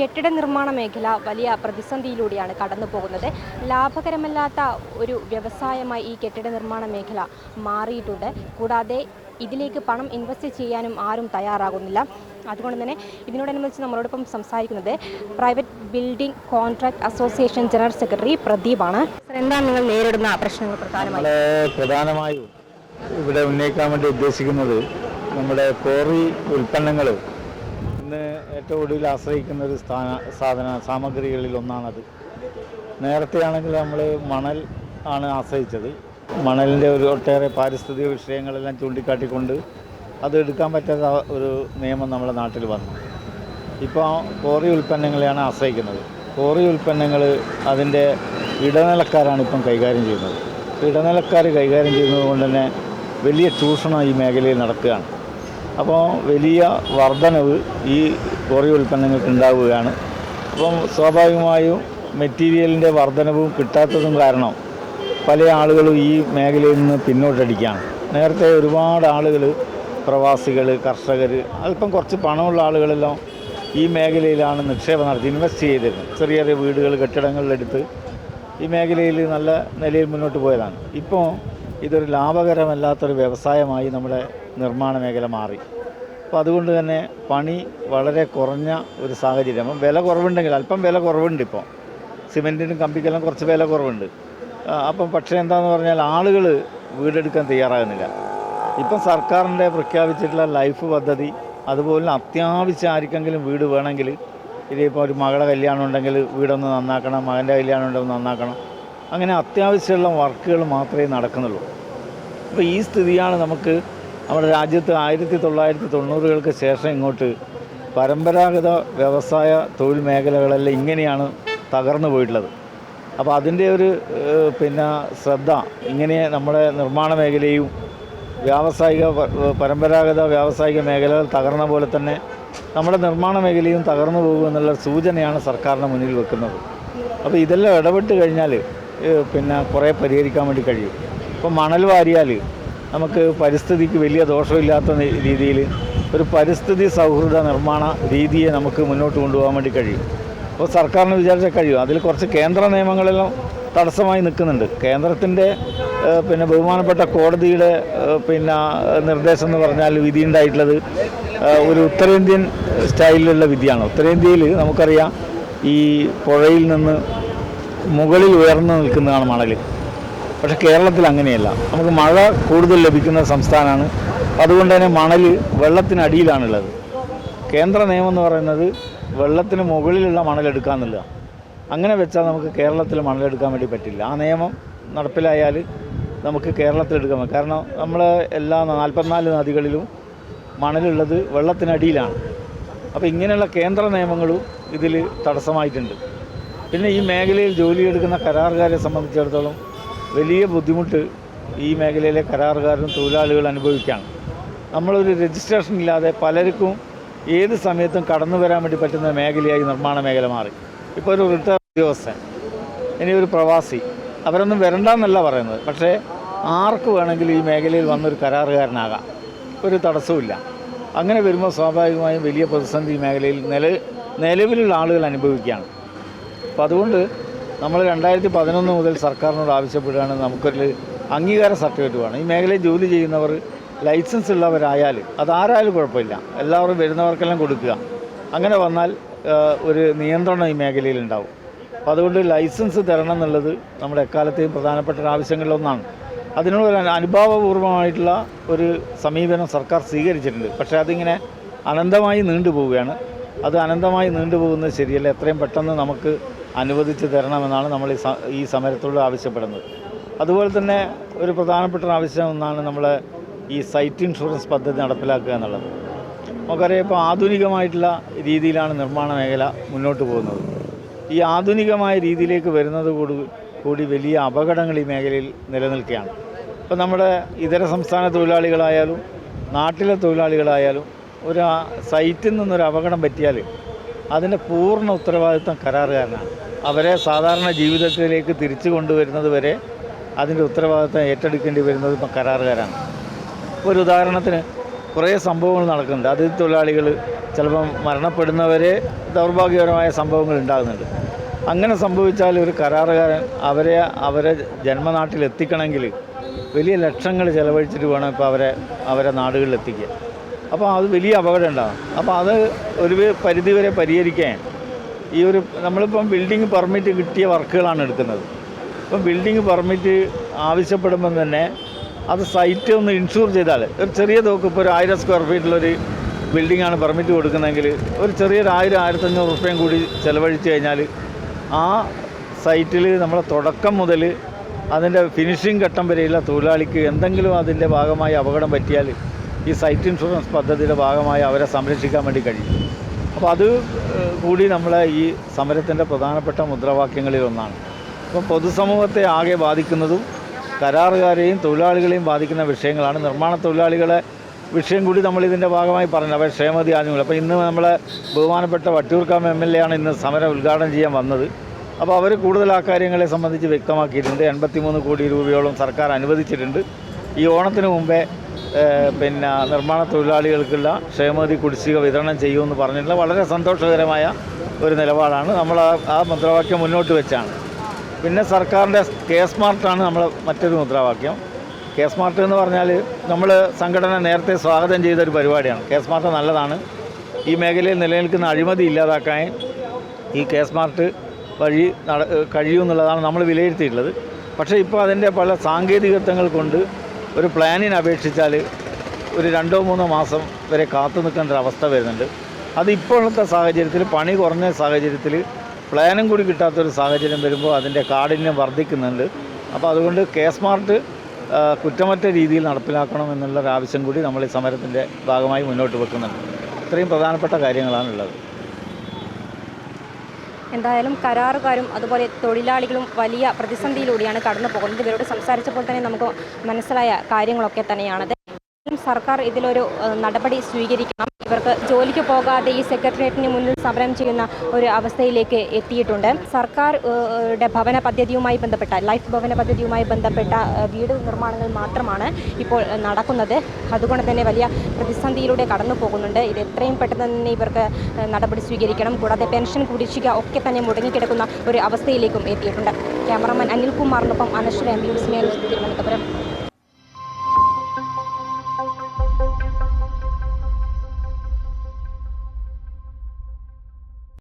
കെട്ടിട നിർമ്മാണ മേഖല വലിയ പ്രതിസന്ധിയിലൂടെയാണ് കടന്നു പോകുന്നത്. ലാഭകരമല്ലാത്ത ഒരു വ്യവസായമായി ഈ കെട്ടിട നിർമ്മാണ മേഖല മാറിയിട്ടുണ്ട്. കൂടാതെ ഇതിലേക്ക് പണം ഇൻവെസ്റ്റ് ചെയ്യാനും ആരും തയ്യാറാകുന്നില്ല. അതുകൊണ്ട് തന്നെ ഇതിനോടനുബന്ധിച്ച് നമ്മളോടൊപ്പം സംസാരിക്കുന്നത് private building contract association general secretary പ്രദീപാണ്. എന്താണ് നിങ്ങൾ നേരിടുന്ന പ്രശ്നങ്ങൾ? പ്രധാനമായും ഇവിടെ ഉന്നയിക്കാൻ വേണ്ടി ഉദ്ദേശിക്കുന്നത് നമ്മുടെ കോറി ഉൽപ്പന്നങ്ങൾ ഇന്ന് ഏറ്റവും ഒടുവിൽ ആശ്രയിക്കുന്ന ഒരു സാമഗ്രികളിൽ ഒന്നാണത്. നേരത്തെയാണെങ്കിൽ നമ്മൾ മണൽ ആണ് ആശ്രയിച്ചത്. മണലിൻ്റെ ഒട്ടേറെ പാരിസ്ഥിതിക വിഷയങ്ങളെല്ലാം ചൂണ്ടിക്കാട്ടിക്കൊണ്ട് അത് എടുക്കാൻ പറ്റാത്ത ഒരു നിയമം നമ്മുടെ നാട്ടിൽ വന്നു. ഇപ്പോൾ കോറി ഉൽപ്പന്നങ്ങളെയാണ് ആശ്രയിക്കുന്നത്. കോറി ഉൽപ്പന്നങ്ങൾ അതിൻ്റെ ഇടനിലക്കാരാണ് ഇപ്പം കൈകാര്യം ചെയ്യുന്നത്. ഇടനിലക്കാർ കൈകാര്യം ചെയ്യുന്നത് കൊണ്ട് തന്നെ വലിയ ചൂഷണം ഈ മേഖലയിൽ നടക്കുകയാണ്. അപ്പോൾ വലിയ വർധനവ് ഈ കോറി ഉൽപ്പന്നങ്ങൾക്ക് ഉണ്ടാവുകയാണ്. അപ്പം സ്വാഭാവികമായും മെറ്റീരിയലിൻ്റെ വർധനവും കിട്ടാത്തതും കാരണം പല ആളുകളും ഈ മേഖലയിൽ നിന്ന് പിന്നോട്ടടിക്കുകയാണ്. നേരത്തെ ഒരുപാട് ആളുകൾ, പ്രവാസികൾ, കർഷകർ, അല്പം കുറച്ച് പണമുള്ള ആളുകളെല്ലാം ഈ മേഖലയിലാണ് നിക്ഷേപം നടത്തി ഇൻവെസ്റ്റ് ചെയ്തിരുന്നത്. ചെറിയ ചെറിയ വീടുകൾ, കെട്ടിടങ്ങളിലെടുത്ത് ഈ മേഖലയിൽ നല്ല നിലയിൽ മുന്നോട്ട് പോയതാണ്. ഇപ്പോൾ ഇതൊരു ലാഭകരമല്ലാത്തൊരു വ്യവസായമായി നമ്മുടെ നിർമ്മാണ മേഖല മാറി. അപ്പോൾ അതുകൊണ്ട് തന്നെ പണി വളരെ കുറഞ്ഞ ഒരു സാഹചര്യം. അപ്പം വില കുറവുണ്ടെങ്കിൽ അല്പം വില കുറവുണ്ട്. ഇപ്പോൾ സിമെൻറ്റിനും കമ്പിക്കെല്ലാം കുറച്ച് വില കുറവുണ്ട്. അപ്പം പക്ഷേ എന്താണെന്ന് പറഞ്ഞാൽ ആളുകൾ വീടെടുക്കാൻ തയ്യാറാകുന്നില്ല. ഇപ്പം സർക്കാരിൻ്റെ പ്രഖ്യാപിച്ചിട്ടുള്ള ലൈഫ് പദ്ധതി, അതുപോലെ അത്യാവശ്യം ആർക്കെങ്കിലും വീട് വേണമെങ്കിൽ, ഇതിപ്പോൾ ഒരു മകളുടെ കല്യാണം ഉണ്ടെങ്കിൽ വീടൊന്ന് നന്നാക്കണം, മകൻ്റെ കല്യാണം ഉണ്ടെങ്കിൽ നന്നാക്കണം, അങ്ങനെ അത്യാവശ്യമുള്ള വർക്കുകൾ മാത്രമേ നടക്കുന്നുള്ളൂ. അപ്പോൾ ഈ സ്ഥിതിയാണ് നമുക്ക് നമ്മുടെ രാജ്യത്ത് 1990-കൾക്ക് ശേഷം ഇങ്ങോട്ട് പരമ്പരാഗത വ്യവസായ തൊഴിൽ മേഖലകളെല്ലാം ഇങ്ങനെയാണ് തകർന്നു പോയിട്ടുള്ളത്. അപ്പോൾ അതിൻ്റെ ഒരു ശ്രദ്ധ ഇങ്ങനെ നമ്മുടെ നിർമ്മാണ മേഖലയും പരമ്പരാഗത വ്യാവസായിക മേഖലകൾ തകർന്ന പോലെ തന്നെ നമ്മുടെ നിർമ്മാണ മേഖലയും തകർന്നു പോകുമെന്നുള്ള സൂചനയാണ് സർക്കാരിന് മുന്നിൽ വെക്കുന്നത്. അപ്പോൾ ഇതെല്ലാം ഇടപെട്ട് കഴിഞ്ഞാൽ കുറേ പരിഹരിക്കാൻ വേണ്ടി കഴിയും. ഇപ്പോൾ മണൽ വാരിയാൽ നമുക്ക് പരിസ്ഥിതിക്ക് വലിയ ദോഷമില്ലാത്ത രീതിയിൽ ഒരു പരിസ്ഥിതി സൗഹൃദ നിർമ്മാണ രീതിയെ നമുക്ക് മുന്നോട്ട് കൊണ്ടുപോകാൻ വേണ്ടി കഴിയും. അപ്പോൾ സർക്കാരിന് വിചാരിച്ചാൽ കഴിയും. അതിൽ കുറച്ച് കേന്ദ്ര നിയമങ്ങളെല്ലാം തടസ്സമായി നിൽക്കുന്നുണ്ട്. കേന്ദ്രത്തിൻ്റെ ബഹുമാനപ്പെട്ട കോടതിയുടെ നിർദ്ദേശം എന്ന് പറഞ്ഞാൽ വിധി ഉണ്ടായിട്ടുള്ളത് ഒരു ഉത്തരേന്ത്യൻ സ്റ്റൈലിലുള്ള വിധിയാണ്. ഉത്തരേന്ത്യയിൽ നമുക്കറിയാം ഈ പുഴയിൽ നിന്ന് മുകളിൽ ഉയർന്നു നിൽക്കുന്നതാണ് മണൽ. പക്ഷേ കേരളത്തിൽ അങ്ങനെയല്ല. നമുക്ക് മഴ കൂടുതൽ ലഭിക്കുന്ന സംസ്ഥാനമാണ്. അതുകൊണ്ട് തന്നെ മണൽ വെള്ളത്തിനടിയിലാണുള്ളത്. കേന്ദ്ര നിയമം എന്ന് പറയുന്നത് വെള്ളത്തിന് മുകളിലുള്ള മണലെടുക്കാമെന്നില്ല. അങ്ങനെ വെച്ചാൽ നമുക്ക് കേരളത്തിൽ മണലെടുക്കാൻ വേണ്ടി പറ്റില്ല. ആ നിയമം നടപ്പിലായാൽ നമുക്ക് കേരളത്തിലെടുക്കാൻ പറ്റും. കാരണം നമ്മൾ എല്ലാ 44 നദികളിലും മണലുള്ളത് വെള്ളത്തിനടിയിലാണ്. അപ്പോൾ ഇങ്ങനെയുള്ള കേന്ദ്ര നിയമങ്ങളും ഇതിൽ തടസ്സമായിട്ടുണ്ട്. പിന്നെ ഈ മേഖലയിൽ ജോലിയെടുക്കുന്ന കരാറുകാരെ സംബന്ധിച്ചിടത്തോളം വലിയ ബുദ്ധിമുട്ട് ഈ മേഖലയിലെ കരാറുകാരും തൊഴിലാളികൾ അനുഭവിക്കുകയാണ്. നമ്മളൊരു രജിസ്ട്രേഷൻ ഇല്ലാതെ പലർക്കും ഏത് സമയത്തും കടന്നു വരാൻ വേണ്ടി പറ്റുന്ന മേഖലയായി നിർമ്മാണ മേഖല മാറി. ഇപ്പോൾ ഒരു റിട്ടയർഡ് ഉദ്യോഗസ്ഥൻ, ഇനി ഒരു പ്രവാസി, അവരൊന്നും വരണ്ടെന്നല്ല പറയുന്നത്. പക്ഷേ ആർക്ക് വേണമെങ്കിലും ഈ മേഖലയിൽ വന്നൊരു കരാറുകാരനാകാം, ഒരു തടസ്സവുമില്ല. അങ്ങനെ വരുമ്പോൾ സ്വാഭാവികമായും വലിയ പ്രതിസന്ധി ഈ മേഖലയിൽ നിലവിലുള്ള ആളുകൾ അനുഭവിക്കുകയാണ്. അപ്പോൾ അതുകൊണ്ട് നമ്മൾ 2011 മുതൽ സർക്കാരിനോട് ആവശ്യപ്പെടുകയാണ്, നമുക്കൊരു അംഗീകാര സർട്ടിഫിക്കറ്റ് വേണം. ഈ മേഖലയിൽ ജോലി ചെയ്യുന്നവർ ലൈസൻസ് ഉള്ളവരായാൽ അതാരായാലും കുഴപ്പമില്ല, എല്ലാവരും വരുന്നവർക്കെല്ലാം കൊടുക്കുക. അങ്ങനെ വന്നാൽ ഒരു നിയന്ത്രണം ഈ മേഖലയിൽ ഉണ്ടാവും. അപ്പോൾ അതുകൊണ്ട് ലൈസൻസ് തരണം എന്നുള്ളത് നമ്മുടെ എക്കാലത്തെയും പ്രധാനപ്പെട്ട ആവശ്യങ്ങളിലൊന്നാണ്. അതിനോട് അനുഭാവപൂർവമായിട്ടുള്ള ഒരു സമീപനം സർക്കാർ സ്വീകരിച്ചിട്ടുണ്ട്. പക്ഷേ അതിങ്ങനെ അനന്തമായി നീണ്ടുപോവുകയാണ്. അത് അനന്തമായി നീണ്ടുപോകുന്നത് ശരിയല്ല. എത്രയും പെട്ടെന്ന് നമുക്ക് അനുവദിച്ച് തരണമെന്നാണ് നമ്മൾ ഈ സമരത്തോട് ആവശ്യപ്പെടുന്നത്. അതുപോലെ തന്നെ ഒരു പ്രധാനപ്പെട്ട ആവശ്യം ഒന്നാണ് നമ്മൾ ഈ സൈറ്റ് ഇൻഷുറൻസ് പദ്ധതി നടപ്പിലാക്കുക എന്നുള്ളത്. നമുക്കറിയാം, ഇപ്പോൾ ആധുനികമായിട്ടുള്ള രീതിയിലാണ് നിർമ്മാണ മേഖല മുന്നോട്ട് പോകുന്നത്. ഈ ആധുനികമായ രീതിയിലേക്ക് വരുന്നത് കൂടി വലിയ അപകടങ്ങൾ ഈ മേഖലയിൽ നിലനിൽക്കുകയാണ്. ഇപ്പോൾ നമ്മുടെ ഇതര സംസ്ഥാന തൊഴിലാളികളായാലും നാട്ടിലെ തൊഴിലാളികളായാലും ഒരു സൈറ്റിൽ നിന്നൊരു അപകടം പറ്റിയാൽ അതിൻ്റെ പൂർണ്ണ ഉത്തരവാദിത്വം കരാറുകാരനാണ്. അവരെ സാധാരണ ജീവിതത്തിലേക്ക് തിരിച്ചു കൊണ്ടുവരുന്നത് വരെ അതിൻ്റെ ഉത്തരവാദിത്വം ഏറ്റെടുക്കേണ്ടി വരുന്നത് ഇപ്പം കരാറുകാരാണ്. ഒരു ഉദാഹരണത്തിന് കുറേ സംഭവങ്ങൾ നടക്കുന്നുണ്ട്. അതിഥി തൊഴിലാളികൾ ചിലപ്പം മരണപ്പെടുന്നവരെ ദൗർഭാഗ്യകരമായ സംഭവങ്ങൾ ഉണ്ടാകുന്നുണ്ട്. അങ്ങനെ സംഭവിച്ചാൽ ഒരു കരാറുകാരൻ അവരെ ജന്മനാട്ടിൽ എത്തിക്കണമെങ്കിൽ വലിയ ലക്ഷങ്ങൾ ചിലവഴിച്ചിട്ട് വേണം ഇപ്പോൾ അവരെ നാടുകളിൽ എത്തിക്കുക. അപ്പോൾ അത് വലിയ അപകടം ഉണ്ടാകും. അപ്പോൾ അത് ഒരു പരിധിവരെ പരിഹരിക്കാൻ നമ്മളിപ്പം ബിൽഡിംഗ് പെർമിറ്റ് കിട്ടിയ വർക്കുകളാണ് എടുക്കുന്നത്. ഇപ്പം ബിൽഡിംഗ് പെർമിറ്റ് ആവശ്യപ്പെടുമ്പം തന്നെ അത് സൈറ്റ് ഒന്ന് ഇൻഷൂർ ചെയ്താൽ ഒരു ചെറിയ തോക്ക്, ഇപ്പോൾ ഒരു 1000 സ്ക്വയർ ഫീറ്റിലൊരു ബിൽഡിങ്ങാണ് പെർമിറ്റ് കൊടുക്കുന്നതെങ്കിൽ ഒരു ചെറിയൊരു 1000-1500 റുപ്യയും കൂടി ചിലവഴിച്ച് കഴിഞ്ഞാൽ ആ സൈറ്റിൽ നമ്മൾ തുടക്കം മുതൽ അതിൻ്റെ ഫിനിഷിംഗ് ഘട്ടം വരെയുള്ള തൊഴിലാളിക്ക് എന്തെങ്കിലും അതിൻ്റെ ഭാഗമായി അപകടം പറ്റിയാൽ ഈ സൈറ്റ് ഇൻഷുറൻസ് പദ്ധതിയുടെ ഭാഗമായി അവരെ സംരക്ഷിക്കാൻ വേണ്ടി കഴിയും. അപ്പോൾ അത് കൂടി നമ്മളെ ഈ സമരത്തിൻ്റെ പ്രധാനപ്പെട്ട മുദ്രാവാക്യങ്ങളിൽ ഒന്നാണ്. അപ്പോൾ പൊതുസമൂഹത്തെ ആകെ ബാധിക്കുന്നതും കരാറുകാരെയും തൊഴിലാളികളെയും ബാധിക്കുന്ന വിഷയങ്ങളാണ്. നിർമ്മാണ തൊഴിലാളികളെ വിഷയം കൂടി നമ്മളിതിൻ്റെ ഭാഗമായി പറഞ്ഞു, അവർ ക്ഷേമതി ആനുകൂല്യം. അപ്പോൾ ഇന്ന് നമ്മളെ ബഹുമാനപ്പെട്ട വട്ടിയൂർക്കാവ് MLA ആണ് ഇന്ന് സമരം ഉദ്ഘാടനം ചെയ്യാൻ വന്നത്. അപ്പോൾ അവർ കൂടുതൽ ആ കാര്യങ്ങളെ സംബന്ധിച്ച് വ്യക്തമാക്കിയിട്ടുണ്ട്. 83 കോടി രൂപയോളം സർക്കാർ അനുവദിച്ചിട്ടുണ്ട്. ഈ ഓണത്തിന് മുമ്പേ നിർമ്മാണ തൊഴിലാളികൾക്കുള്ള ക്ഷേമനിധി കുടിശ്ശിക വിതരണം ചെയ്യുമെന്ന് പറഞ്ഞിട്ടുള്ള വളരെ സന്തോഷകരമായ ഒരു നിലപാടാണ്. നമ്മൾ ആ മുദ്രാവാക്യം മുന്നോട്ട് വെച്ചാണ്. പിന്നെ സർക്കാരിൻ്റെ K-സ്മാർട്ടാണ് നമ്മൾ മറ്റൊരു മുദ്രാവാക്യം. K-സ്മാർട്ട് എന്ന് പറഞ്ഞാൽ നമ്മൾ സംഘടന നേരത്തെ സ്വാഗതം ചെയ്തൊരു പരിപാടിയാണ്. K-സ്മാർട്ട് നല്ലതാണ്. ഈ മേഖലയിൽ നിലനിൽക്കുന്ന അഴിമതി ഇല്ലാതാക്കാൻ ഈ K-സ്മാർട്ട് വഴി കഴിയുമെന്നുള്ളതാണ് നമ്മൾ വിലയിരുത്തിയിട്ടുള്ളത്. പക്ഷേ ഇപ്പോൾ അതിൻ്റെ പല സാങ്കേതികത്വങ്ങൾ കൊണ്ട് ഒരു പ്ലാനിന് അപേക്ഷിച്ചാൽ ഒരു 2-3 മാസം വരെ കാത്തു നിൽക്കേണ്ട ഒരവസ്ഥ വരുന്നുണ്ട്. അത് ഇപ്പോഴത്തെ സാഹചര്യത്തിൽ, പണി കുറഞ്ഞ സാഹചര്യത്തിൽ പ്ലാനും കൂടി കിട്ടാത്തൊരു സാഹചര്യം വരുമ്പോൾ അതിൻ്റെ കാഠിന്യം വർദ്ധിക്കുന്നുണ്ട്. അപ്പോൾ അതുകൊണ്ട് K-സ്മാർട്ട് കുറ്റമറ്റ രീതിയിൽ നടപ്പിലാക്കണം എന്നുള്ളൊരാവശ്യം കൂടി നമ്മൾ ഈ സമരത്തിൻ്റെ ഭാഗമായി മുന്നോട്ട് വെക്കുന്നുണ്ട്. ഇത്രയും പ്രധാനപ്പെട്ട കാര്യങ്ങളാണുള്ളത്. എന്തായാലും കരാറുകാരും അതുപോലെ തൊഴിലാളികളും വലിയ പ്രതിസന്ധിയിലൂടെയാണ് കടന്നു പോകുന്നത്. ഇവരോട് സംസാരിച്ചപ്പോൾ തന്നെ നമുക്ക് മനസ്സിലായ കാര്യങ്ങളൊക്കെ തന്നെയാണത്. സർക്കാർ ഇതിലൊരു നടപടി സ്വീകരിക്കണം. ഇവർക്ക് ജോലിക്ക് പോകാതെ ഈ സെക്രട്ടേറിയറ്റിന് മുന്നിൽ സമരം ചെയ്യുന്ന ഒരു അവസ്ഥയിലേക്ക് എത്തിയിട്ടുണ്ട്. സർക്കാരുടെ ഭവന പദ്ധതിയുമായി ബന്ധപ്പെട്ട ലൈഫ് ഭവന പദ്ധതിയുമായി ബന്ധപ്പെട്ട വീട് നിർമ്മാണങ്ങൾ മാത്രമാണ് ഇപ്പോൾ നടക്കുന്നത്. അതുകൊണ്ട് തന്നെ വലിയ പ്രതിസന്ധിയിലൂടെ കടന്നു പോകുന്നുണ്ട്. ഇത് എത്രയും പെട്ടെന്ന് തന്നെ ഇവർക്ക് നടപടി സ്വീകരിക്കണം. കൂടാതെ പെൻഷൻ കുടിശ്ശിക ഒക്കെ തന്നെ മുടങ്ങിക്കിടക്കുന്ന ഒരു അവസ്ഥയിലേക്കും എത്തിയിട്ടുണ്ട്. ക്യാമറാമാൻ അനിൽകുമാറിനൊപ്പം അനശ്വര, MBC ന്യൂസ്, തിരുവനന്തപുരം.